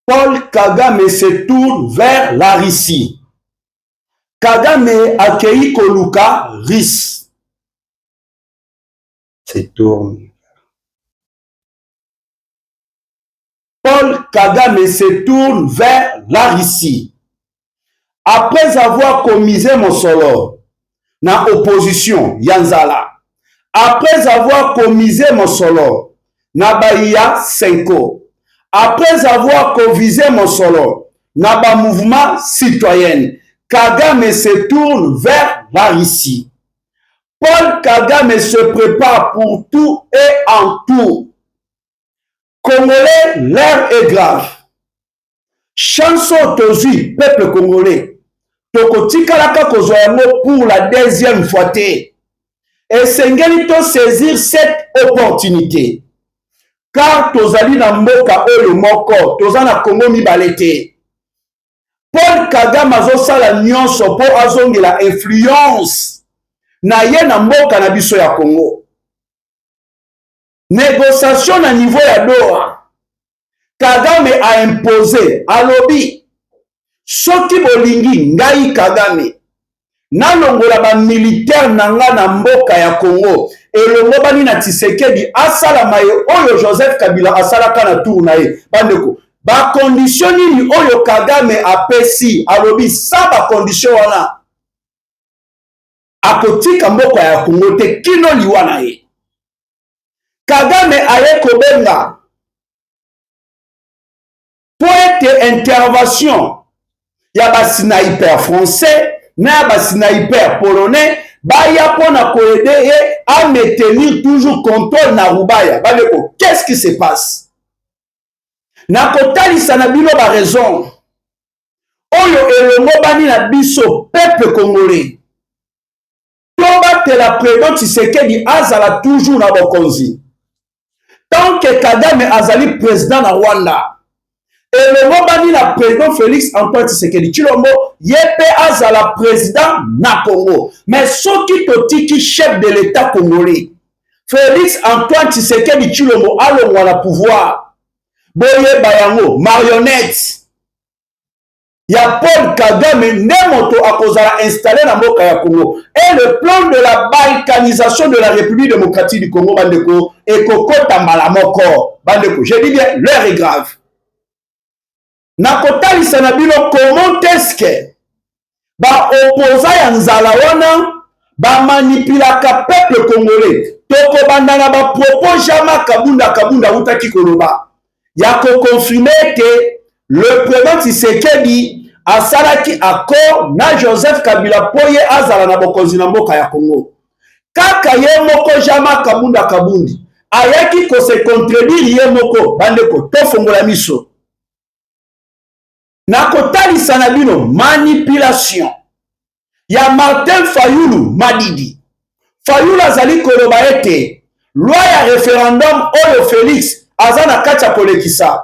Paul Kagame se tourne vers la Russie. Kagame accueillit Koluka Russe. Se tourne. Paul Kagame se tourne vers la Russie. Après avoir commisé Mosolo, na opposition, Yanzala. Après avoir commisé Mosolo, na Bahia Senko. Après avoir commisé Mosolo, na ba mouvement citoyen, Kagame se tourne vers la Russie. Paul Kagame se prépare pour tout et en tout. Congolais, l'heure est grave. Chanson tozui, peuple congolais. Tokotikalaka kozwa yango pour la deuxième fois te. Et sengeli to saisir cette opportunité. Car tozali na mboka oyo moko, tozana Congo mibale te. Paul Kagame azosala nyonso po azongela influence na ye na mboka na biso ya Congo. Négociation na niveau ya Doha. Kagame a imposé alobi soki bolingi ngai Kagame nalongola ba militaire nanga na mboka ya Congo elongo bani na Tshisekedi asala maye oyo Joseph Kabila asalaka na tour na ye bandeko ba condition nini oyo Kagame apesi alobi sa ba condition wana akotika mboka ya Congo te kino liwa na ye. Kagame aye kobenga pointe intervention ya ba sniper français na ba sniper polonais baya pona koede ye à maintenir toujours contrôle na Rubaya. Bandeko, qu'est-ce qui se passe? Na kotalisa na bino ba raison oyo elongo bani na biso peuple congolais tobatela président Tshisekedi azala toujours na bokonzi. Tant que Kagame azali président na Rwanda elongo bani na président Félix Antoine Tshisekedi Tshilombo yepe azala président na Congo. Mais soki totiki chef de l'état congolais Félix Antoine Tshisekedi Tshilombo alongwa na pouvoir boye bayango marionnette ya Paul Kagame nde moto akozala installé na mboka ya Congo. Et le plan de la balkanisation de la République démocratique du Congo bandeko ekokota mbala moko bandeko. Je dis bien l'heure est grave. Nakotalisa na bino comment est-ce que ba opposa ya nzala wana ba manipulaka peuple congolais toko bandana ba propos jama kabunda utaki koloba ya ko confirmer que le président Tshisekedi asalaki accord na Joseph Kabila poye azala na bokonzi na mboka ya Congo. Kaka ye moko jama kabundi ayaki ko se contredire ye moko bandeko tofongola miso. Nakotalisa na bino manipulation ya Martin Fayulu Madidi. Fayulu azali koloba ete loi ya référendum oyo Félix azana kati ya kolekisa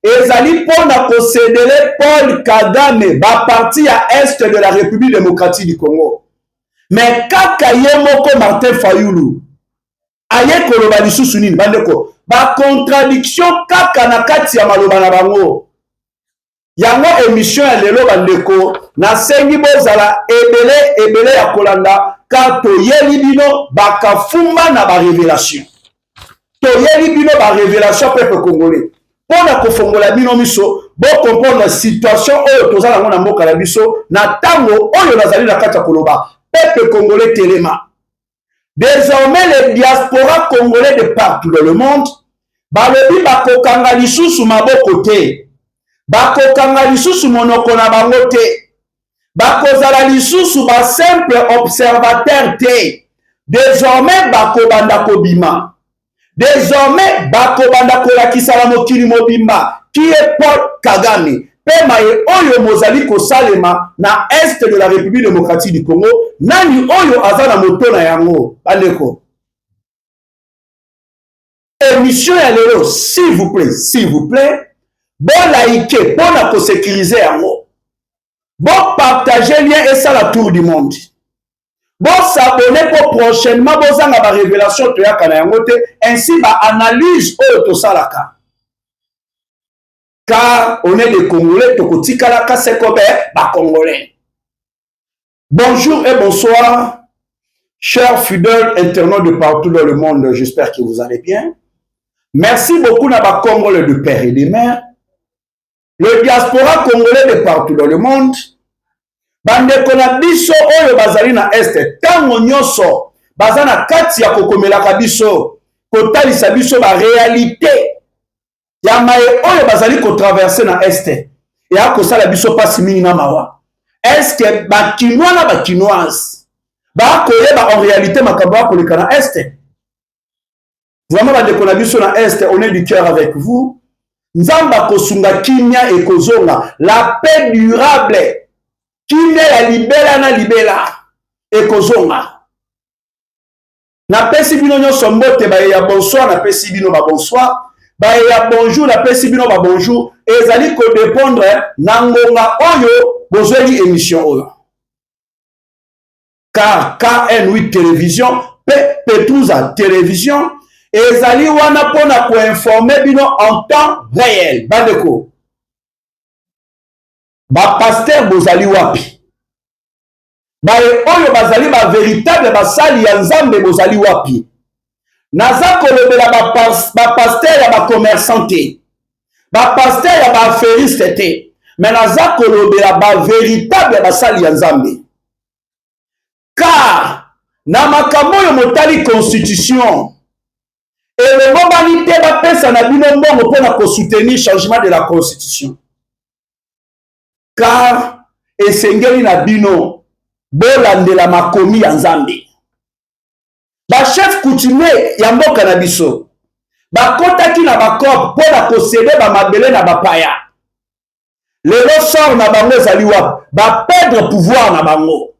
ezali pona kosedele Paul Kagame ba parti ya est de la République démocratique du Congo. Mais kaka ye moko Martin Fayulu aye koloba lisusu nini bandeko ba contradiction kaka na kati ya maloba na bango. Yango émission ya lelo bandeko na sengi bozala ebele ya kolanda ka toyeli bino bakafumba na ba révélation. Toyeli bino ba révélation peuple congolais. Pona kofongola bino miso bo comprendre la situation oyo tozala ngona mboka na biso na tango oyo nazali na kati ya koloba peuple congolais telema. Désormais les diaspora congolais de partout dans le monde balobi bakokanga lisusu maboko te. Bakokanga lisusu monoko na bango te. Bakozala lisusu ba simple observateur te. Désormais bakobanda kobima. Désormais bakobanda kolakisa la mokili mobimba qui est Paul Kagame. Pema ye oyo mozali kosalema na est de la République démocratique du Congo nani oyo azana moto na yango bandeko. Émission ya lelo s'il vous plaît bon like, bon pour sécuriser yango. Bon partager lien et ça la tour du monde. Bon s'abonner pour prochainement bon zanga ba révélation to ya kana yango te ainsi ba analyse oyo to salaka. car on est des Congolais, Tokotikala Kasekobe, Congolais. Bonjour et bonsoir, chers fidèles internautes de partout dans le monde, j'espère que vous allez bien. Merci beaucoup à ma Congolais de père et de mère, le diaspora congolais de partout dans le monde. Bande kona biso oyo bazali na este, tango nyonso, bazana kati ya kokomelaka biso, kotalisa biso ba réalité. Ya maye oyo bazali ko traverser na este, ya kosala biso pasi mingi na mawa. Est-ce que ba Kinois na ba Kinoise, ba koyeba en réalité makambo ya koleka na este? Vraiment bande kona biso na este, on est du cœur avec vous. Nzamba kosunga kimia et kozonga, la paix durable. Kimia ya libela na libela et kozonga. Na pesi bino nyonso mbote ba ya bonsoir, na pesi bino ba bonsoir. Ba ya bonjour, na pesi bino ba bonjour. Ezali ko dépendre na ngonga oyo bozeli émission oyo. Car KN8 télévision, Petouza télévision, ezali wana pona ko informer bino en temps réel. Bandeko. Ba pasteur bozali wapi? Ba oyo bazali ba véritable basali ya Nzambe bozali wapi? Naza kolobela ba pasteur ya ba commerçant te. Ba pasteur ya ba affairiste te. Mais naza kolobela ba véritable basali ya Nzambe. Car na makambo yo motali constitution et le moment te ba pesa na bino mbongo pona ko soutenir changement de la constitution. Car esengeli na bino bolandela makomi ya Nzambe. Ba chef coutumier ya mboka na biso bakotaki na bakob pona kosede ba mabele na bapaya. Lelo sort na bango ezali wapi? Ba perdre pouvoir na bango.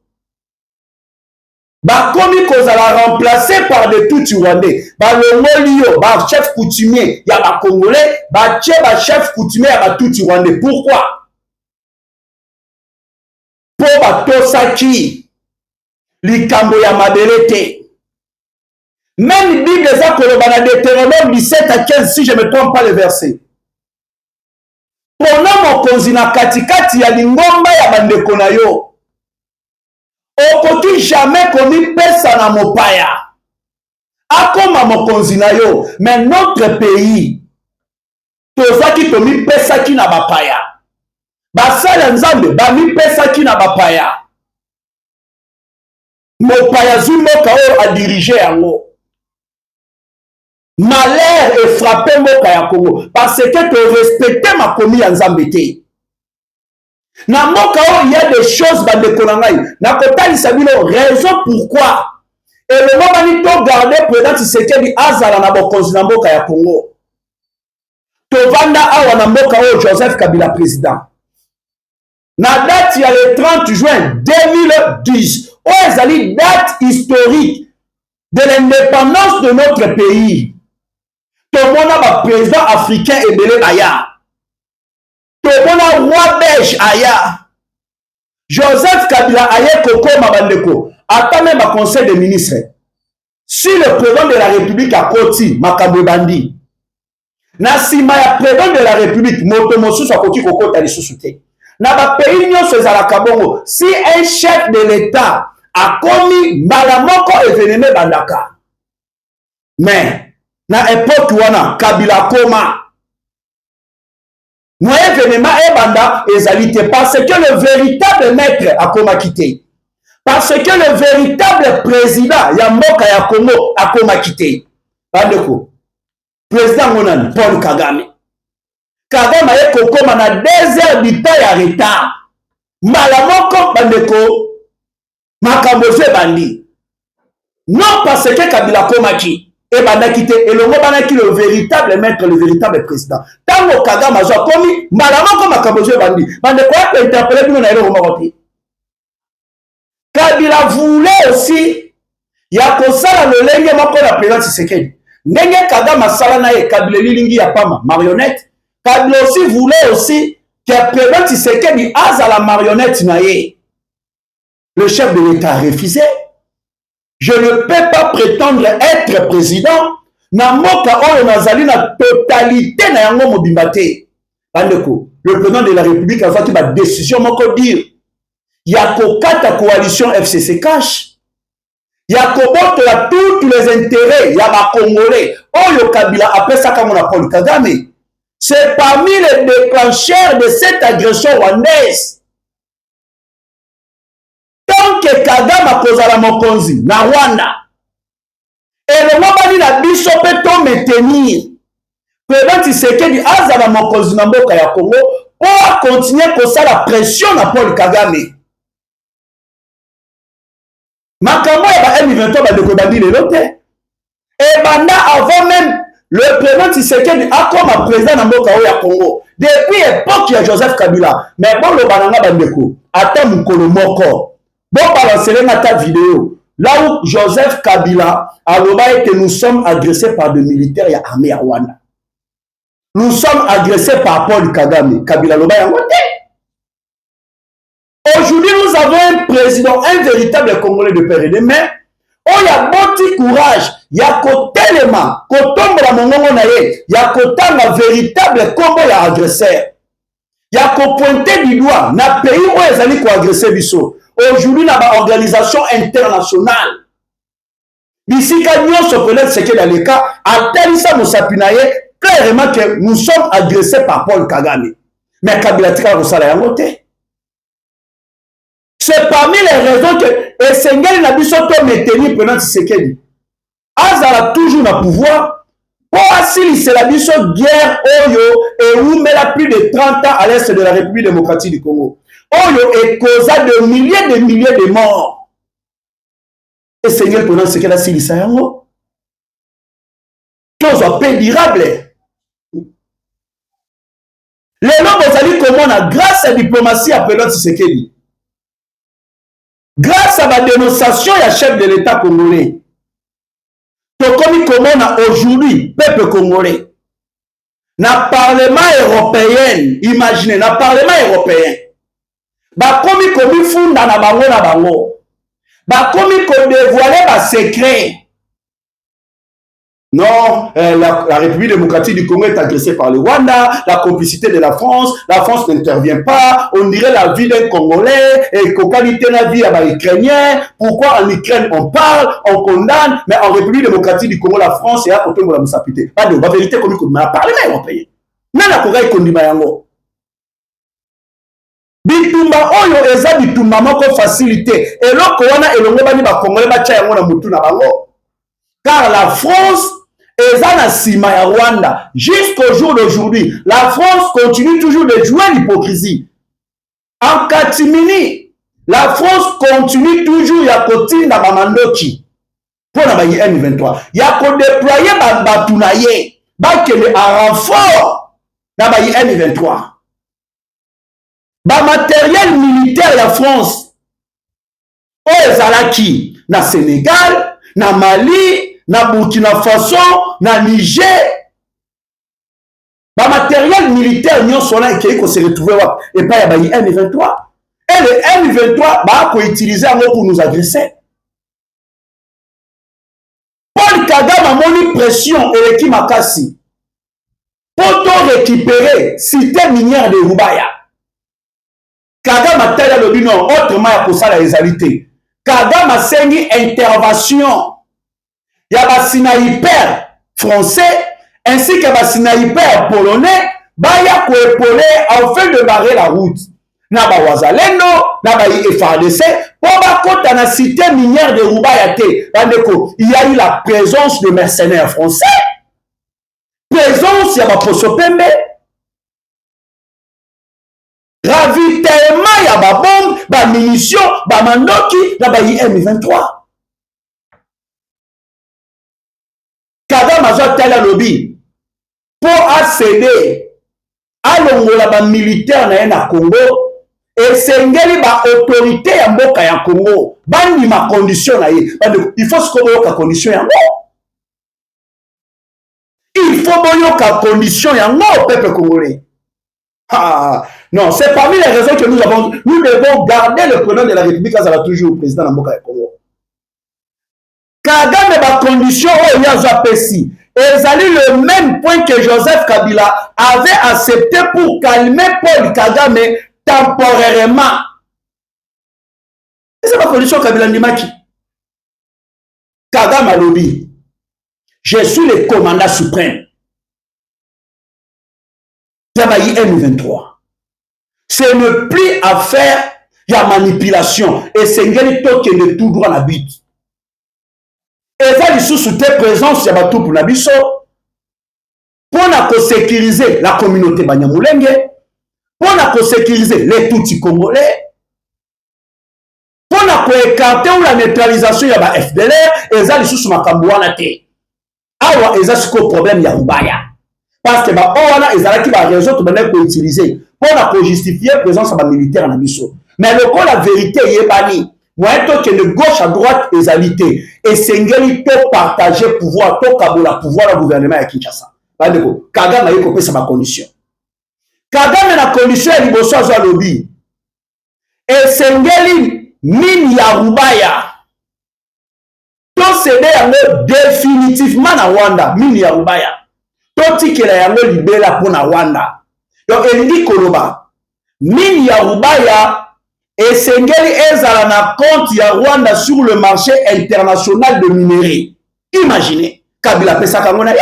Bakomi kozala remplacé par des tout Rwandais. Ba longoli yo ba chef coutumier ya ba Congolais, ba chef coutumier ya ba tout Rwandais. Pourquoi? Po batosaki likambo ya mabele te. Même Bible eza koloba na Deutéronome 17 à 15, si je ne me trompe pas le verset. Pona mokonzi na katikati ya lingomba ya bandeko na yo, okoki jamais komipesa na mopaya akoma mokonzi na yo. Mais notre pays tozaki tomipesaki na bapaya. Basala Nzambe bamipesaki na bapaya. Mopaya zumboka oyo a dirigé yango. Malheur est frappé mboka ya Congo parce que tu respectes ma komi ya Nzambe te. Na mboka oyo il y a des choses bandeko na ngai na kotalisa bino raison pourquoi et le moment ni to garder président Tshisekedi azala na bokonzi na mboka ya Congo. Tovanda awa na mboka oyo Joseph Kabila président. Na date ya le 30 juin 2010, oyo ezali date historique de l'indépendance de notre pays. Tomona ba président africain ebele aya. Tomona roi belge aya. Joseph Kabila aye kokoma bandeko. Ata même ba conseil des ministres. Si le président de la République a koti makambo bandi. Na sima ya président de la République moto mosusu akoki kokota lisusu te. Na ba pays nyonso ezalaka bongo. Si un chef de l'État a commis mbala moko événement bandaka. Mais na époque wana Kabila koma moi événement ebanda ezalité parce que le véritable maître a koma quitté. Parce que le véritable président ya mboka ya Congo a koma quitté. Bandeko. Président monani Paul Kagame. Kagame ye kokoma na 2 heures du temps ya retard. Mbala moko bandeko makambo bandi. Non parce que Kabila koma ki et bandaki te elongo banaki le véritable maître, le véritable président. Tango Kagame azwa komi mbala moko makambo bandi. Bandeko ya interpeller bino na elongo moko te. Kabila voulait aussi ya kosala lolenge moko na président Tshisekedi. Ndenge Kagame asala na ye Kabila lilingi ya pama marionnette. Kabila aussi voulait aussi que président Tshisekedi azala marionnette na ye. Le chef de l'État a refusé. Je ne peux pas prétendre être président na mboka oyo nazali na totalité na yango mobimba te. Le président de la République a fait une décision, dire, il y a la coalition FCC Cash, il y a tous les intérêts, il y a ma Congolais, Oyo Kabila, après ça, comme on a Paul Kagame. C'est parmi les déclencheurs de cette agression rwandaise. Tant que Kagame a posé la Mokonzi, na Rwanda, et le moment la biso peut on maintenir. Président Tshisekedi azala Mokonzi na mboka ya Congo pour continuer comme ça la pression na Paul Kagame. Makambo ya ba M23 ba de bandi lelo te. Et banda avant même le président Tshisekedi a comme président na mboka ya Congo. Depuis l'époque ya Joseph Kabila, mais bon le bananga bandeko, ata mukolo moko. Bon balancer ta vidéo. Là où Joseph Kabila a dit que nous sommes agressés par des militaires et armée à Rwanda. Nous sommes agressés par Paul Kagame. Kabila Loba Yangote. Aujourd'hui, nous avons un président, un véritable Congolais de père et de mère. Oh, il y a beaucoup courage. Il y a côté l'élément. Côté la mongongo naye. Il y a côté la véritable Congo ya agresseur. Il y a qu'au pointer du doigt. Na pays où ils allaient quoi agresser biso. Aujourd'hui, dans l'organisation internationale, ici, quand nous sommes ce qui est dans le cas, à tel ça, nous s'appuyons clairement que nous sommes agressés par Paul Kagame. Mais Kabila Tika Rosala Yangote. C'est parmi les raisons que le Seigneur n'a pas sauté maintenir pendant ce qu'il dit. Azala toujours le pouvoir. Pour assurer c'est la guerre Oyo et où met la plus de 30 ans à l'est de la République démocratique du Congo. Oyo est causa de milliers de morts. Et Seigneur, pendant ce qu'elle a signé ça, chose peu durable. Les noms, vous allez comment, grâce à la diplomatie, appelons Tshisekedi, grâce à la dénonciation, il y a chef de l'État congolais. Donc, comment aujourd'hui, peuple congolais, dans le Parlement européen, imaginez, dans le Parlement européen, bah comme funda na bango bah comme dévoiler ba secret. Non, la République démocratique du Congo est agressée par le Rwanda, la complicité de la France n'intervient pas, on dirait la vie d'un Congolais, et qu'on qualité la vie à l'Ukrainien, pourquoi en Ukraine on parle, on condamne, mais en République démocratique du Congo, la France est à côté de la Moussapité. Pas de la vérité comme il m'a parlé, mais européen. Non, la Corée est condamnée yango. Bitumba oyo eza bitumba moko facilité. Et loko wana elongo bani ba Congolais ba tia yango na mutu na bango. Car la France eza na sima ya Rwanda. Jusqu'au jour d'aujourd'hui, la France continue toujours de jouer l'hypocrisie. En catimini, la France continue toujours ya kotinda ba mandoki. Pour na ba M23. Ya ko déployer ba batunaye. Ba kele en renfort na ba M23. Ba matériel militaire la France ezalaki na Sénégal, na Mali, na Burkina Faso, na Niger. Ba matériel militaire nyon sona qui se retrouver et pas ya ba M23. Et le M23 ba ko utiliser pour nous agresser. Paul Kagame a moni pression et qui makasi pour récupérer cité minière de Rubaya. Kagame a tel le binon autrement ya kosala ezalité. Kagame a sengi intervention. Il y a ba sniper français ainsi que ba sniper polonais baya ko épauler afin de barrer la route. Na ba wazalendo, na ba FARDC pour ba kota na cité minière de Rubaya te. Bandeko, il y a eu la présence de mercenaires français. Présence ya ba Posopembe. Ravitaillement, il y a des bombes, des munitions, des mandoki, il y a des M23. Kagame a tel lobby pour accéder à l'ongola militaire na Congo et sengeli ba autorité ya mboka ya Congo bandi ma condition na ye. Il faut se connaître la condition ya ngo. Il faut boyoka condition ya ngo peuple congolais. Ah, non, c'est parmi les raisons que nous devons garder le président de la République quand ça va toujours au président de Mboka Congo. Kagame ba condition où il y a Zapesi. ezali le même point que Joseph Kabila avait accepté pour calmer Paul Kagame temporairement. Et c'est ma condition Kabila Ndimaki. Kagame alobi, je suis le commandant suprême. Travailler M23. Ce n'est plus affaire de manipulation. Et c'est ngeli toke de tout droit la but. Et ça, sous tes présences, il y a tout pour la biso. Pour sécuriser la communauté Banyamulenge. Pour sécuriser les Tutsi congolais. Pour écarter ou la neutralisation, il y a la FDLR. Et ça, sous ma cambouana te. Awa, et ça, c'est le problème, il y a Mbaya. Parce que on a qui va raison pour utiliser pour justifier la présence de militaire en Abisso. Mais le coup la vérité est bannie. Moi que de gauche à droite égalité et c'est ngeli to partager pouvoir to kabola pouvoir le gouvernement ya Kinshasa. Bandeko Kagame a yoko pesa ma condition. Kagame na condition ya liboso azwa lobby. Et c'est ngeli mini ya Rubaya. To céder yango définitivement na Rwanda mini ya Rubaya. Totikela yango libela pona Rwanda. Donc elingi koloba mini ya Rubaya esengeli ezala na compte ya Rwanda sur le marché international de minerais. Imaginez Kabila pesa kangona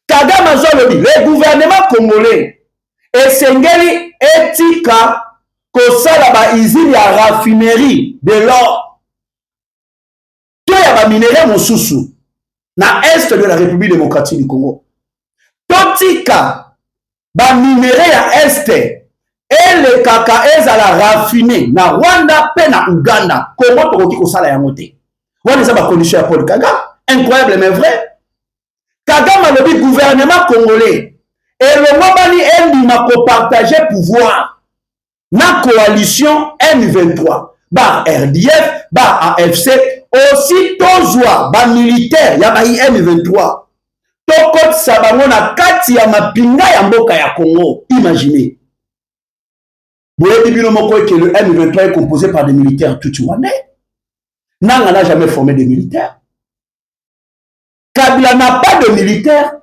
Kagame azolobi le gouvernement congolais esengeli etika kosala ba usine ya raffinerie de l'or to ya ba minerais mosusu na est de la République démocratique du Congo. Totika ba minerais ya est et le kaka ezala raffiné na Rwanda pe na Uganda. Congo tokoki kosala yango te. Wana eza ba condition ya Paul Kagame. Incroyable mais vrai. Kagame alobi gouvernement congolais et le mobali endima ko partager pouvoir na coalition M23 ba RDF ba AFC aussi tozwa ba militaire ya ba M23 tokotisa bango na kati ya mapinga ya mboka ya Congo. Imaginez. Boyebi bino moko que le M23 est composé par des militaires tutsi-rwandais. Nanga n'a jamais formé des militaires. Kabila n'a pas de militaires.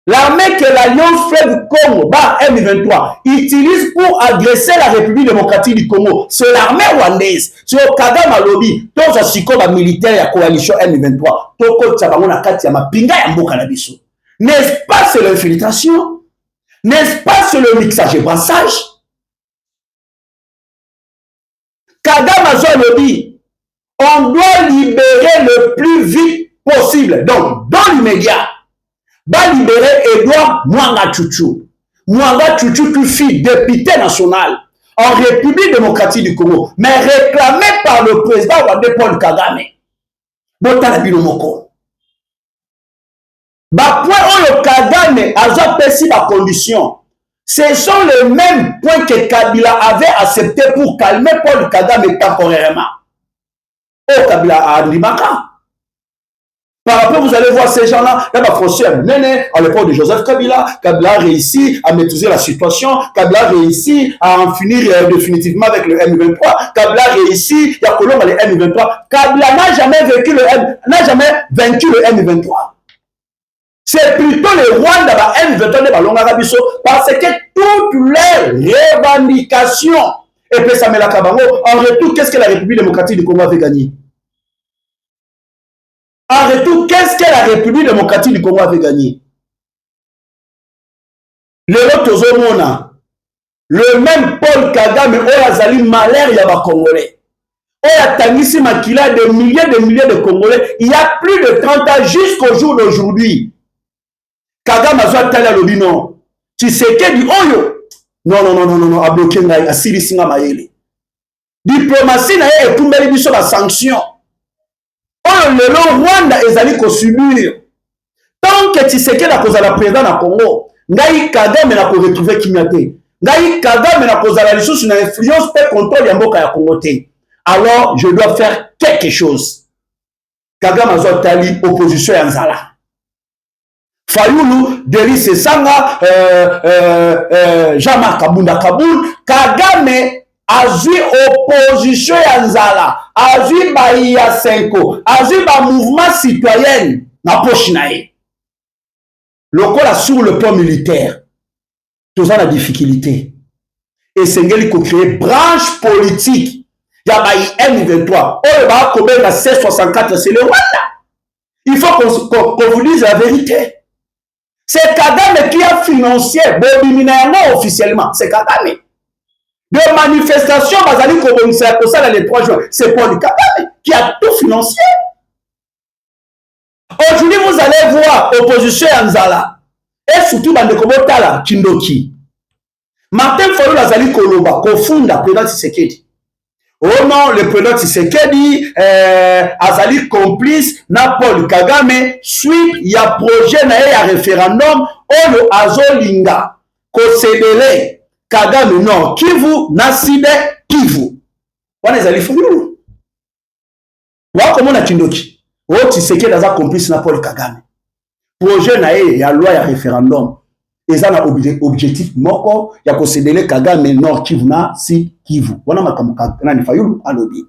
L'armée que l'Alliance Fleuve du Congo, bah M23, utilise pour agresser la République démocratique du Congo. C'est l'armée rwandaise. C'est au Kagame Alobi. Tous les psychos militaires de la coalition M23. Toko Tsabango Kati Yama Pinga Yambo Kanabiso. N'est-ce pas c'est l'infiltration? N'est-ce pas c'est le mixage et brassage? Kagame Alobi, on doit libérer le plus vite possible. Donc, dans l'immédiat, va libérer Edouard Mwanga Tchouchou. Mwanga Tchouchou qui fut député national en République démocratique du Congo, mais réclamé par le président rwandais Paul Kagame. Botana Bilomoko. Ba point où le Kagame a pesi la condition. Ce sont les mêmes points que Kabila avait accepté pour calmer Paul Kagame temporairement. Oh Kabila a Ndimaka. Par rapport, vous allez voir ces gens-là, il y a François Nene, à l'époque de Joseph Kabila. Kabila a réussi à maîtriser la situation. Kabila a réussi à en finir définitivement avec le M23. Kabila a réussi, il y a Colombe le M23. Kabila n'a jamais vaincu le M23. C'est plutôt le Rwanda va M23 de Balonga Rabiso parce que toutes les revendications, et puis ça met la Kabango, en retour, qu'est-ce que la République démocratique du Congo avait gagné? En retour, qu'est-ce que la République démocratique du Congo avait gagné? Le même Paul Kagame, Oazali malheur, il y a Congolais. Oyatangisi Makila, des milliers de Congolais. Il y a plus de 30 ans jusqu'au jour d'aujourd'hui. Kagame a tala lobi non. Tu sais que du Oyo. Non, a bloqué a Siri Singa Mayele. Diplomatie na et tumbeli biso la sanction. Oh, le Rwanda ezali ko subir. Tant que tu sais que la cause à la président na Congo, ngai Kagame na ko retrouver Kimyate. Ngai Kagame na cause à la ressource na influence pe contrôle ya mboka ya Congo te. Alors je dois faire quelque chose. Kagame azo tali opposition ya nzala. Fayulu, Delis Sanga, Jean-Marc Kabunda Kaboul, Kagame azui opposition ya nzala, azui Baïa Senko, azui ba mouvement citoyen. na poche na ye. Lokola sur le plan militaire, tous en la difficulté. Et Sengeli ko créer branche politique. Il y a M23. Oh, il va combien la C64, c'est le Rwanda. Il faut qu'on vous dise la vérité. C'est Kagame qui a financé Bobimina officiellement. C'est Kagame. De manifestations, Bazali Kobomisa Kosala le 3 juin. C'est Paul Kagame qui a tout financé. Aujourd'hui, vous allez voir opposition Anzala. Et surtout, Bandekobotala, Kindoki. Martin Fayulu Azali Koloba, Kofunda, président Tshisekedi. Oh non, le président Tshisekedi, Azali complice, na Paul Kagame, suite, il y a projet, il y a référendum, Olo Azolinga, Kosedele, Kagame, non, Kivu, Naside, Kivu. Wana Azali Fayulu. Wa comment na Kindoki? Oh, Tshisekedi Azali complice, na Paul Kagame. Projet, il y a loi, il y a référendum. Et ça, on a objectif moko, il y a concédé Kagame Nord Kivu na si Kivu. Wana makamuka na ni Fayulu alobi.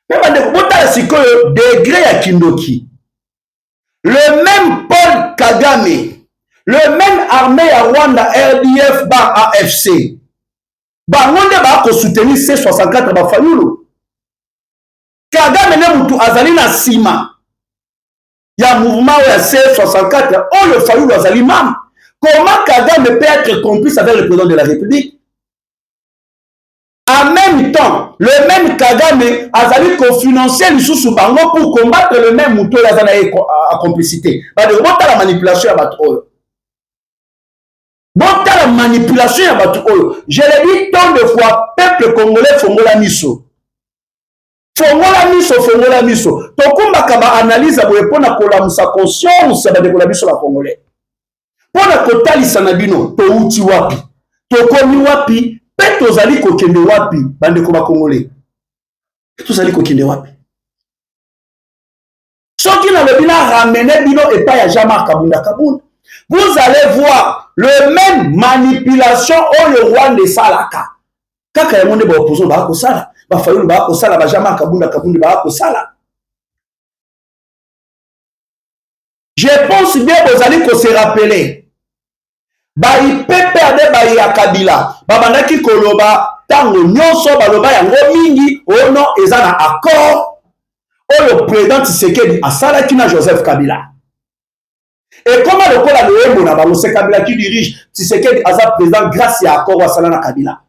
Mais bande bota siko degré ya Kindoki. Le même Paul Kagame, le même armée ya Rwanda RDF ba AFC. Ba ngonde ba ko soutenir C64 ba Fayulu. Kagame ne mutu azali na sima. Ya mouvement ya C64 oh le Fayulu azali mam. Comment Kagame peut être complice avec le président de la République? En même temps, le même Kagame a fallu financer les sous bango pour combattre le même mouton à complicité. La manipulation à Bato. La manipulation à Bato. Je l'ai dit tant de fois, peuple congolais fongola miso. Fongola miso, fongola miso. Tokumba kaba analyse à boyepona kola musa conscience de kola miso la congolais. Pour la kotalisa na bino to uti wapi to komi wapi pe tozali kokende wapi bande ko ba congolais tozali kokende wapi soki na lebina ramener bino et pas ya Jean-Marc Kabunda Kabunda vous allez voir le même manipulation au le roi de Salaka kaka ya monde ba opposition ba ko sala ba Fayulu ba ko sala ba Jean-Marc Kabunda Kabunda ba ko sala. Je pense bien vous allez ko se rappeler Bayi pepe ade bayi ya Kabila babandaki koloba tango nyonso baloba yango mingi ono eza na accord oyo président Tshisekedi asalaki na Joseph Kabila. Et comment le kola loembo na bango c'est Kabila qui dirige Tshisekedi aza président grâce à accord wasala na Kabila.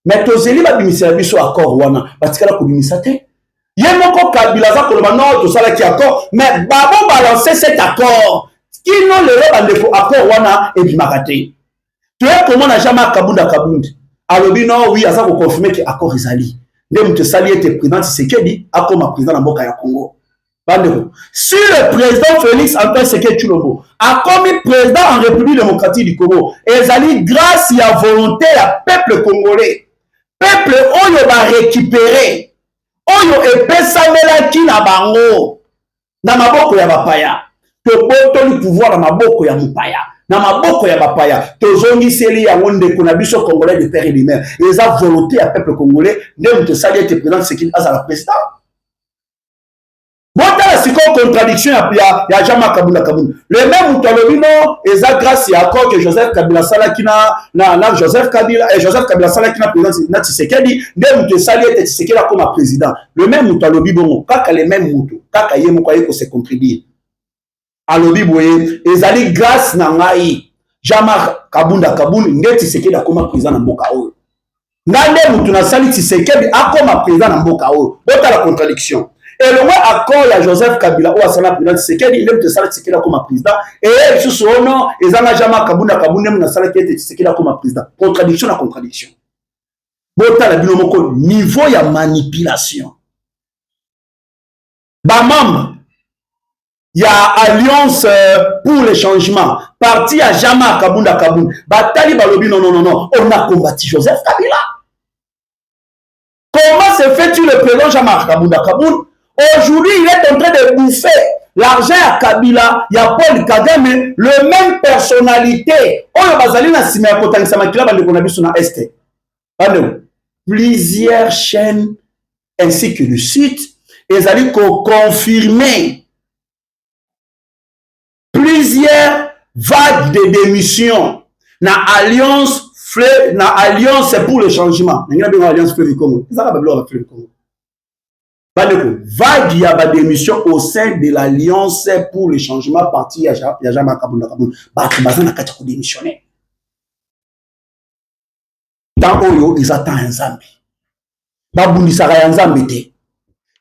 Mais tozeli babimisa biso accord wana batikala kobimisa te. Yemoko Kabila za koloba non tosalaki accord mais babo balancer cet accord. Qui non le bandeko accord wana et bimakate. Tu es comment na Jean-Marc Kabunda Kabunda. Alobi non oui asa ko confirmer que accord izali. Ndem te sali était président Tshisekedi akoma président na mboka ya Congo. Bandeko. Si le président Félix Antoine Tshisekedi Tshilombo a commis président en République démocratique du Congo, ezali grâce à volonté ya peuple congolais. Peuple oyo ba récupérer. Oyo epesamelaki na bango na maboko ya bapaya. Tobotoli pouvoir na maboko ya mupaya na maboko ya bapaya tozongiseli yango ndeko na biso congolais de père et de mère eza volonté ya peuple congolais ndem te sali ete président Tshisekedi azala président botala siko contradiction ya Jean-Marc Kabunda Kabunda le même mutalobi no eza grâce ya accord que Joseph Kabila salaki na Joseph Kabila salaki na président na Tshisekedi ndem te sali ete Tshisekedi comme président le même mutalobi bongo kaka le même mutu kaka ye moko ayeko se contredire alobi boye ezali grâce na ngai Jean-Marc Kabunda Kabunda nde Tshisekedi akoma président na mboka oyo ngande mutu na sali Tshisekedi akoma président na mboka oyo bota la contradiction et le accord ya Joseph Kabila ou asala président Tshisekedi nde mutu sali Tshisekedi akoma président et susu ono ezanga Jean-Marc Kabunda Kabunda na sala kete Tshisekedi akoma président contradiction na contradiction bota la bino moko niveau ya manipulation ba membre il y a Alliance pour le changement. Parti à Jean-Marc Kabunda Kabunda. Batali Balobi, non. On a combattu Joseph Kabila. Comment se fait-il le président Jean-Marc Kabunda Kabunda? Aujourd'hui, il est en train de bouffer l'argent à Kabila, il y a Paul Kagame, le même personnalité. On a basé na Simea Kotang Samakila, na Est. Plusieurs chaînes ainsi que le site, ils allaient confirmer plusieurs vagues de démission na alliance pour le changement. Alliance Fleuve Congo. Vague ya ba démission au sein de l'alliance pour le changement parti ya Jean Kabunda Kabunda. Bazana kati ko démissionner. Tant oyo ils attendent un Zambi. Babundisaka ya Nzambe te.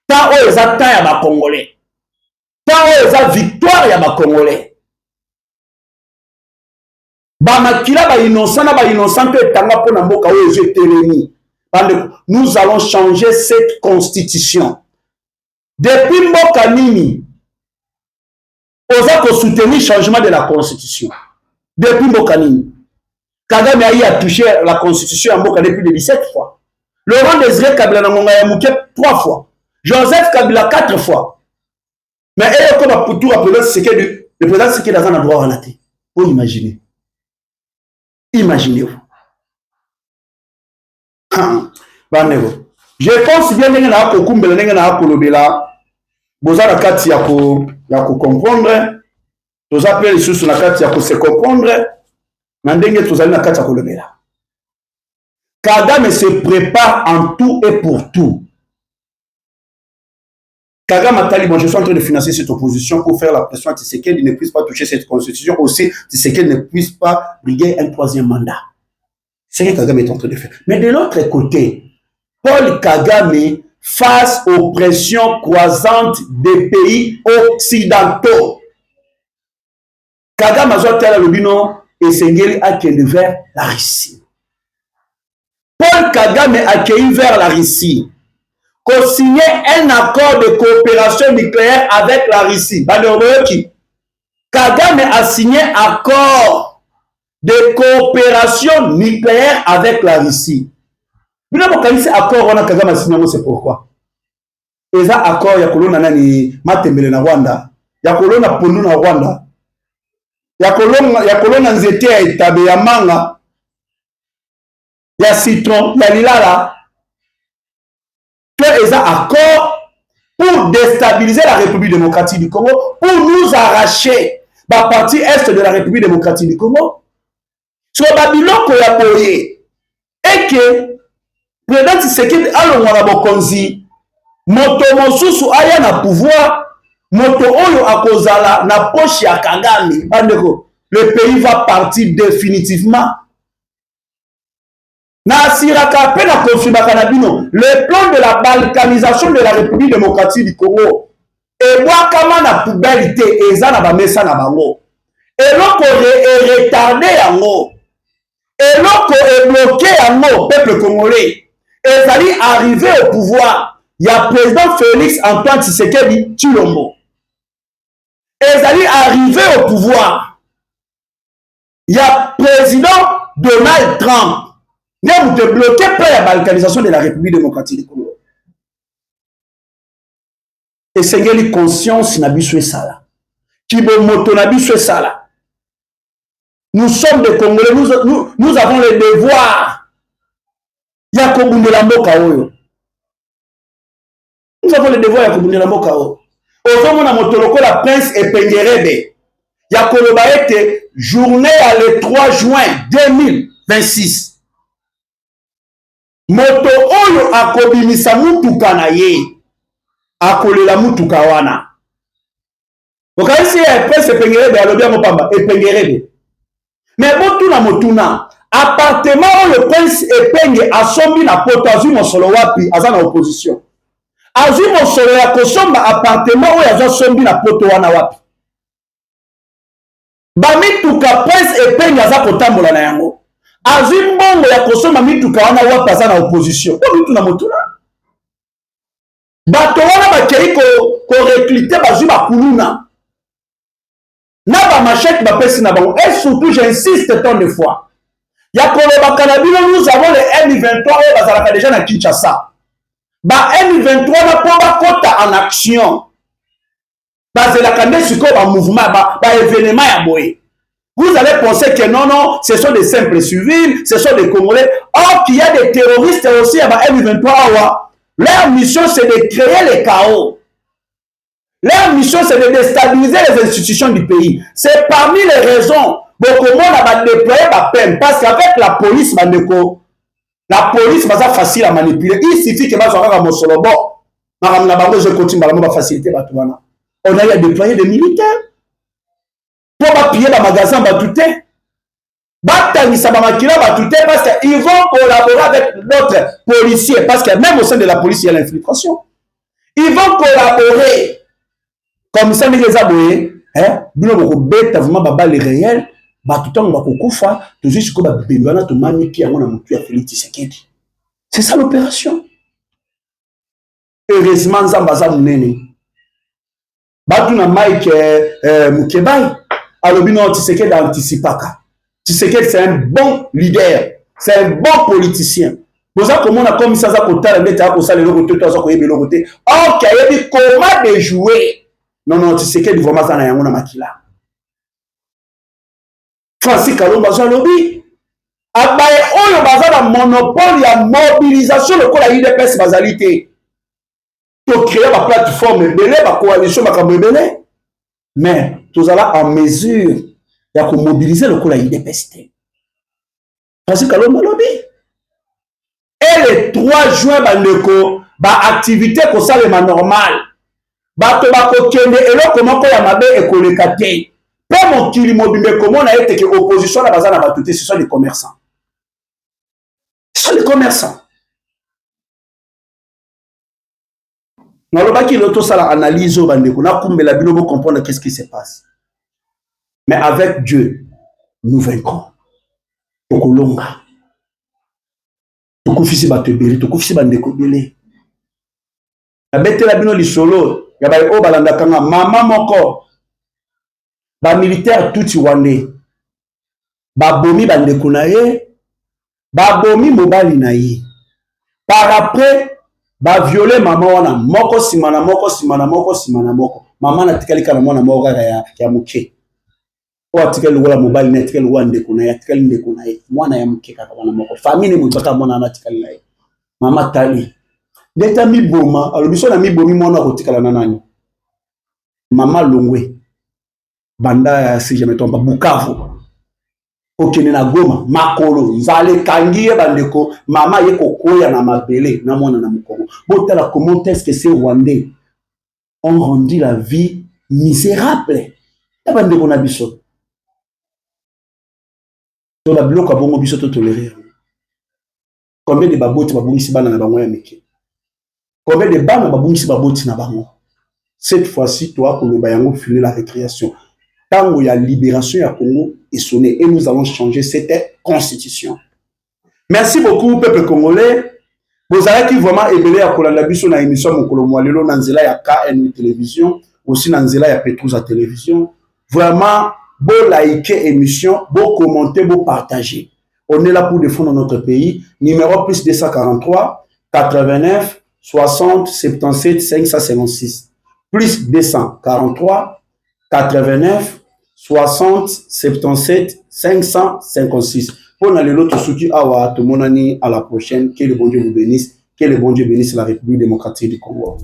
Tant oyo ils attendent ya ba Congolais. Tant oyo ils victoire ya ba Congolais. Bamakila ba innocent na ba innocent pe tanga pona mboka oyo je telemi. Nous allons changer cette constitution. Depuis mboka nini oza ko soutenir le changement de la constitution. Depuis mboka nini Kagame a touché la constitution en mboka depuis 17 fois. Laurent Désiré Kabila na ngonga ya muke 3 fois. Joseph Kabila 4 fois. Mais elle comme pour tout rappeler ce que le président c'est qui dans un endroit relaté. Vous imaginez. Imaginez-vous. Je pense bien que na kokumbela ndenge na kolobela boza na kati ya ko comprendre toza pe lisusu na kati ya ko se comprendre na ndenge tozali na kati ya kolobela. Kagame se prépare en tout et pour tout. Kagame Atali, bon, je suis en train de financer cette opposition pour faire la pression à Tshisekedi ne puisse pas toucher cette constitution, aussi Tshisekedi ne puisse pas briguer un 3e mandat. C'est ce que Kagame est en train de faire. Mais de l'autre côté, Paul Kagame, face aux pressions croissantes des pays occidentaux, Kagame a lobino et Sengeli a accueilli vers la Russie. Paul Kagame a accueilli vers la Russie. Qu'on signe un accord de coopération nucléaire avec la Russie. Kagame a signé un accord de coopération nucléaire avec la Russie. Vous n'avez pas accord on a Kagame a signé, c'est pourquoi. Et ça accord il y a kolona nani matembele na Rwanda, il y a kolona pondu na Rwanda, il y a kolona nzete ya etabe ya manga, il y a citron, il y a lilala. Que ils ont accord pour déstabiliser la République démocratique du Congo, pour nous arracher la partie est de la République démocratique du Congo. Sur Babylone Koyapoye, et que président Tshisekedi alongwa bokonzi, moto mosusu aya na pouvoir, moto oyo akozala na poche ya Kagame, le pays va partir définitivement. Le plan de la balkanisation de la République démocratique du Congo et moi comment la poubelle et ça na ba mesa na bango et loko est retardé yango et loko est bloqué yango peuple congolais et ça dit arrivé au pouvoir il y a président Félix Antoine Tshisekedi Tshilombo et ça dit arrivé au pouvoir il y a président Donald Trump. Vous te bloquez par la balkanisation de la République démocratique du Congo. Et c'est une conscience n'a biso sala. Kibomoto n'a biso sala. Nous sommes des Congolais, nous avons le devoir. Yakobunde la mboka oyo. Nous avons le devoir yakobunde la mboka oyo. Ozomona motoloko la prince Epengerebe. Yakoloba ete journée à le 3 juin 2026. Moto oyo akobimisa mutuka na ye akolela mutuka wana okaisi ya prince Epengerebe alobi yango pamba Epengerebe mais botuna motuna appartement oyo prince Epenge asombi na poto azwi mosolo wapi aza na opposition azwi mosolo ya kosomba appartement oyo azosombi na poto wana wapi bamituka prince Epenge aza kotambola na yango azwi mbongo ya kosoma mituka wana wapi aza na opposition po mitu na motuna bato wana bakei koreklite bazwi bakuluna na bamachete bapesi na bango et surtout j'insiste tant de fois ya kolobaka na bino nous avons le M23 oyo bazalaka déjà na Kinshasa ba M23 na mpo bakota en action bazelaka nde sikoyo bamouvement baévénement ya boye. Vous allez penser que non, non, ce sont des simples civils, ce sont des Congolais. Or, qu'il y a des terroristes aussi à M23. Leur mission, c'est de créer le chaos. Leur mission, c'est de déstabiliser les institutions du pays. C'est parmi les raisons pour comment on va déployer la peine. Parce qu'avec la police, la police, c'est facile à manipuler. Il suffit que je continue à faciliter. On a déployé des militaires. Pour piller le magasin, parce qu'ils vont collaborer avec d'autres policiers. Parce que même au sein de la police, il y a l'infiltration. Ils vont collaborer. Comme ça, les abonnés, vraiment baba les réels, c'est ça l'opération. Heureusement, Zambaza Mounene. Batuna Mike Mukebai, Alobino Tshisekedi anticipaka. Tshisekedi, c'est un bon leader, c'est un bon politicien. Pour ça, comment on a commis ça, comment de jouer. Non, Tshisekedi vraiment ça na yango na makila. Francis Kalomba Zalobi. Abaye oyo baza na monopole ya mobilisation lokola UDPS bazalité. To créer la plateforme ebele, ba coalition makambo ebele. Mais tous allons en mesure ya ko mobiliser lokola UDPS. Francis Kalomba Zalobi. Et le 3 juin bandeko ba activité ko salema normal. Bato bakokende eloko moko ya mabe ekoleka te. Pe mokili mobimbe komona ete ke opposition na baza na batute, ce sont les commerçants. Ce sont les commerçants. Nalobaki loto sala analyse bandeko na kumbela bino bo comprendre qu'est-ce qui se passe. Mais avec Dieu, nous vaincrons. Tokolonga. Tokufisi bato ebele, tokufisi bandeko ebele. Abetela bino lisolo. Yabaye o balanda kanga mama moko ba militaire tuti wande ba bomi bandeko na ye ba bomi mobali na ye par après ba violer mama wana moko simana moko mama na tikali kana mwana moko ya muke o atikali wala mobali na tikali wande kuna ya tikali ndeko na ye mwana ya muke kaka wana moko famille mutaka mwana na tikali na ye mama tali Deta mi boma, alobiso na mi bomi mwana kotikala na nani. Mama Longwe, banda si je me trompe, Bukavu. Okene na Goma, Makolo, nzale kangiye bandeko, mama ye kokoya na mabele, na mwana na mukongo. Botala comment est-ce que ces Rwandais ont rendu la vie misérable. Ya bandeko na biso. To la bloka bongo biso to tolérer. Combien de baboti babungisi bana na bango ya meke. Combien de bana babungisi baboti na bango. Cette fois-ci, toi, Koloba yango finir la récréation. Tango ya libération ya Congo est sonné et nous allons changer cette constitution. Merci beaucoup, peuple congolais. Vous avez qui vraiment ébélé à Kolanda Biso na émission Mokolo Mwalelo Nanzela ya KN Télévision, aussi Nanzela ya Petrouza Télévision. Vraiment, beau liker émission, beau commenter, beau partager. On est là pour défendre notre pays. Numéro plus 243 89 60 77 556. Plus 243 89 60 77 556. Pour aller l'autre souki awa tout mon ami à la prochaine. Que le bon Dieu vous bénisse. Que le bon Dieu bénisse la République démocratique du Congo.